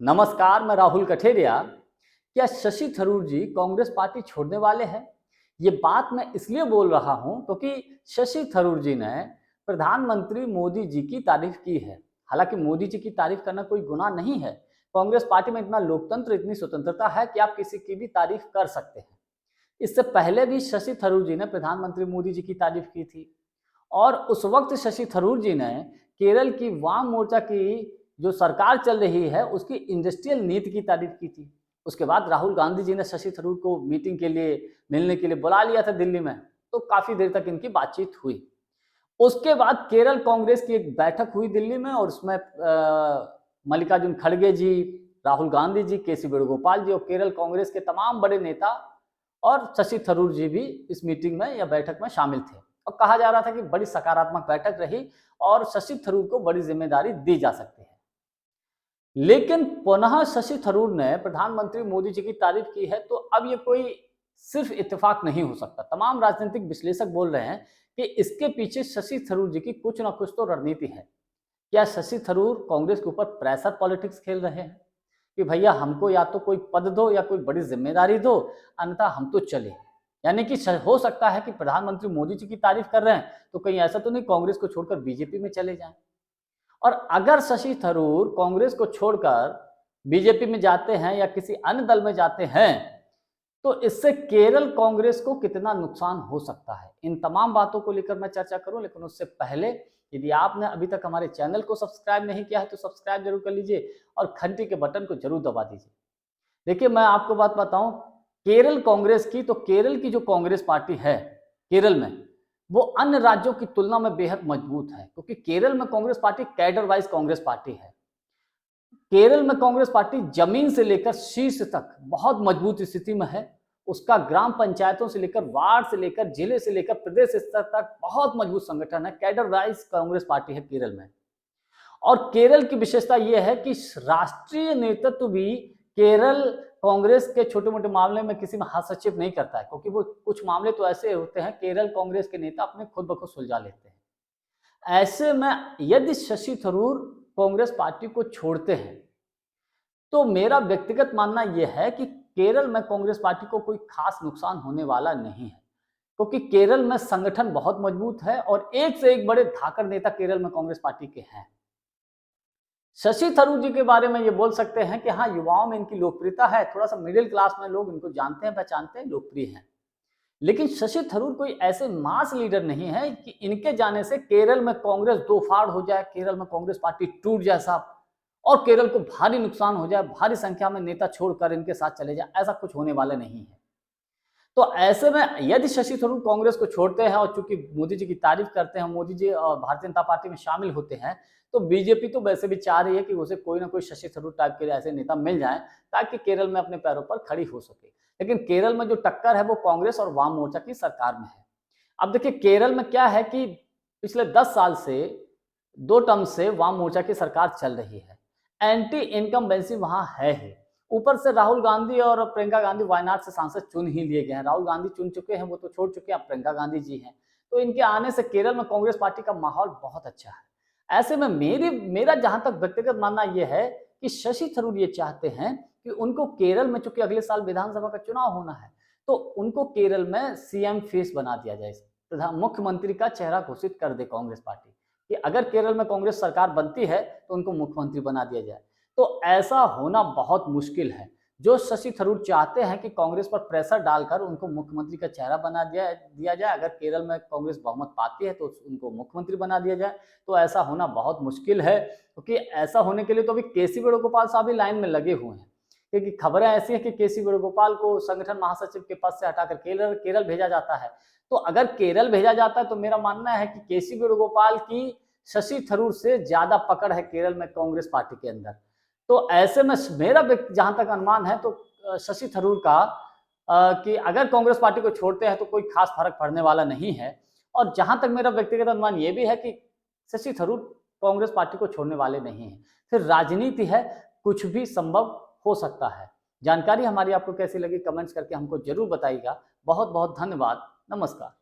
नमस्कार, मैं राहुल कठेरिया। क्या शशि थरूर जी कांग्रेस पार्टी छोड़ने वाले हैं? ये बात मैं इसलिए बोल रहा हूं क्योंकि शशि थरूर जी ने प्रधानमंत्री मोदी जी की तारीफ की है। हालांकि मोदी जी की तारीफ करना कोई गुनाह नहीं है। कांग्रेस पार्टी में इतना लोकतंत्र, इतनी स्वतंत्रता है कि आप किसी की भी तारीफ कर सकते हैं। इससे पहले भी शशि थरूर जी ने प्रधानमंत्री मोदी जी की तारीफ की थी। और उस वक्त शशि थरूर जी ने केरल की वाम मोर्चा की जो सरकार चल रही है उसकी इंडस्ट्रियल नीति की तारीफ की थी। उसके बाद राहुल गांधी जी ने शशि थरूर को मीटिंग के लिए, मिलने के लिए बुला लिया था दिल्ली में। तो काफी देर तक इनकी बातचीत हुई। उसके बाद केरल कांग्रेस की एक बैठक हुई दिल्ली में और उसमें मल्लिकार्जुन खड़गे जी, राहुल गांधी जी, केसी वेणुगोपाल जी और केरल कांग्रेस के तमाम बड़े नेता और शशि थरूर जी भी इस मीटिंग में या बैठक में शामिल थे। और कहा जा रहा था कि बड़ी सकारात्मक बैठक रही और शशि थरूर को बड़ी जिम्मेदारी दी जा सकती है। लेकिन पुनः शशि थरूर ने प्रधानमंत्री मोदी जी की तारीफ की है, तो अब ये कोई सिर्फ इत्तेफाक नहीं हो सकता। तमाम राजनीतिक विश्लेषक बोल रहे हैं कि इसके पीछे शशि थरूर जी की कुछ ना कुछ तो रणनीति है। क्या शशि थरूर कांग्रेस के ऊपर प्रेशर पॉलिटिक्स खेल रहे हैं कि भैया हमको या तो कोई पद दो या कोई बड़ी जिम्मेदारी दो, अन्यथा हम तो चले। यानी कि हो सकता है कि प्रधानमंत्री मोदी जी की तारीफ कर रहे हैं तो कहीं ऐसा तो नहीं कांग्रेस को छोड़कर बीजेपी में चले जाएं। और अगर शशि थरूर कांग्रेस को छोड़कर बीजेपी में जाते हैं या किसी अन्य दल में जाते हैं तो इससे केरल कांग्रेस को कितना नुकसान हो सकता है, इन तमाम बातों को लेकर मैं चर्चा करूं। लेकिन उससे पहले यदि आपने अभी तक हमारे चैनल को सब्सक्राइब नहीं किया है तो सब्सक्राइब जरूर कर लीजिए और घंटी के बटन को जरूर दबा दीजिए। देखिए, मैं आपको बात बताऊं, केरल कांग्रेस की, तो केरल की जो कांग्रेस पार्टी है केरल में, वो अन्य राज्यों की तुलना में बेहद मजबूत है क्योंकि केरल में Congress party cadre wise Congress party है। केरल में कांग्रेस पार्टी जमीन से लेकर शीर्ष तक बहुत मजबूत स्थिति में है। उसका ग्राम पंचायतों से लेकर, वार्ड से लेकर, जिले से लेकर प्रदेश स्तर तक बहुत मजबूत संगठन है। कैडर वाइज कांग्रेस पार्टी है केरल में। और केरल की विशेषता यह है कि राष्ट्रीय नेतृत्व भी केरल कांग्रेस के छोटे मोटे मामले में किसी में हस्तक्षेप नहीं करता है, क्योंकि वो कुछ मामले तो ऐसे होते हैं केरल कांग्रेस के नेता अपने खुद ब खुद सुलझा लेते हैं। ऐसे में यदि शशि थरूर कांग्रेस पार्टी को छोड़ते हैं तो मेरा व्यक्तिगत मानना यह है कि केरल में कांग्रेस पार्टी को कोई खास नुकसान होने वाला नहीं है, क्योंकि केरल में संगठन बहुत मजबूत है और एक से एक बड़े धाकड़ नेता केरल में कांग्रेस पार्टी के हैं। शशि थरूर जी के बारे में ये बोल सकते हैं कि हाँ, युवाओं में इनकी लोकप्रियता है, थोड़ा सा मिडिल क्लास में लोग इनको जानते हैं, पहचानते हैं, लोकप्रिय हैं। लेकिन शशि थरूर कोई ऐसे मास लीडर नहीं है कि इनके जाने से केरल में कांग्रेस दो फाड़ हो जाए, केरल में कांग्रेस पार्टी टूट जाए साहब, और केरल को भारी नुकसान हो जाए, भारी संख्या में नेता छोड़कर इनके साथ चले जाए। ऐसा कुछ होने वाला नहीं है। तो ऐसे में यदि शशि थरूर कांग्रेस को छोड़ते हैं और चूंकि मोदी जी की तारीफ करते हैं, मोदी जी भारतीय जनता पार्टी में शामिल होते हैं, तो बीजेपी तो वैसे भी चाह रही है कि उसे कोई ना कोई शशि थरूर टाइप के ऐसे नेता मिल जाए ताकि केरल में अपने पैरों पर खड़ी हो सके। लेकिन केरल में जो टक्कर है वो कांग्रेस और वाम मोर्चा की सरकार में है। अब देखिए, केरल में क्या है कि पिछले 10 साल से, 2 टर्म से वाम मोर्चा की सरकार चल रही है। एंटी इनकम्बेंसी वहां है ही। ऊपर से राहुल गांधी और प्रियंका गांधी वायनाड से सांसद चुन ही लिए गए हैं। राहुल गांधी चुन चुके हैं, वो तो छोड़ चुके हैं, अब प्रियंका गांधी जी हैं। तो इनके आने से केरल में कांग्रेस पार्टी का माहौल बहुत अच्छा है। ऐसे में मेरा जहां तक व्यक्तिगत मानना यह है कि शशि थरूर ये चाहते हैं कि उनको केरल में, चूंकि अगले साल विधानसभा का चुनाव होना है, तो उनको केरल में सीएम फेस बना दिया जाए, प्रधान मुख्यमंत्री का चेहरा घोषित कर दे कांग्रेस पार्टी कि अगर केरल में कांग्रेस सरकार बनती है तो उनको मुख्यमंत्री बना दिया जाए। तो ऐसा होना बहुत मुश्किल है। जो शशि थरूर चाहते हैं कि कांग्रेस पर प्रेशर डालकर उनको मुख्यमंत्री का चेहरा बना दिया जाए, अगर केरल में कांग्रेस बहुमत पाती है तो उनको मुख्यमंत्री बना दिया जाए, तो ऐसा होना बहुत मुश्किल है। क्योंकि ऐसा होने के लिए तो अभी केसी वेणुगोपाल साहब भी लाइन में लगे हुए हैं, क्योंकि खबरें ऐसी हैं कि केसी वेणुगोपाल को संगठन महासचिव के पद से हटाकर केरल भेजा जाता है। तो अगर केरल भेजा जाता है तो मेरा मानना है कि केसी वेणुगोपाल की शशि थरूर से ज्यादा पकड़ है केरल में कांग्रेस पार्टी के अंदर। तो ऐसे में मेरा जहां तक अनुमान है तो शशि थरूर का कि अगर कांग्रेस पार्टी को छोड़ते हैं तो कोई खास फर्क पड़ने वाला नहीं है। और जहां तक मेरा व्यक्तिगत अनुमान ये भी है कि शशि थरूर कांग्रेस पार्टी को छोड़ने वाले नहीं है। फिर राजनीति है, कुछ भी संभव हो सकता है। जानकारी हमारी आपको कैसी लगी कमेंट्स करके हमको जरूर बताइएगा। बहुत बहुत धन्यवाद। नमस्कार।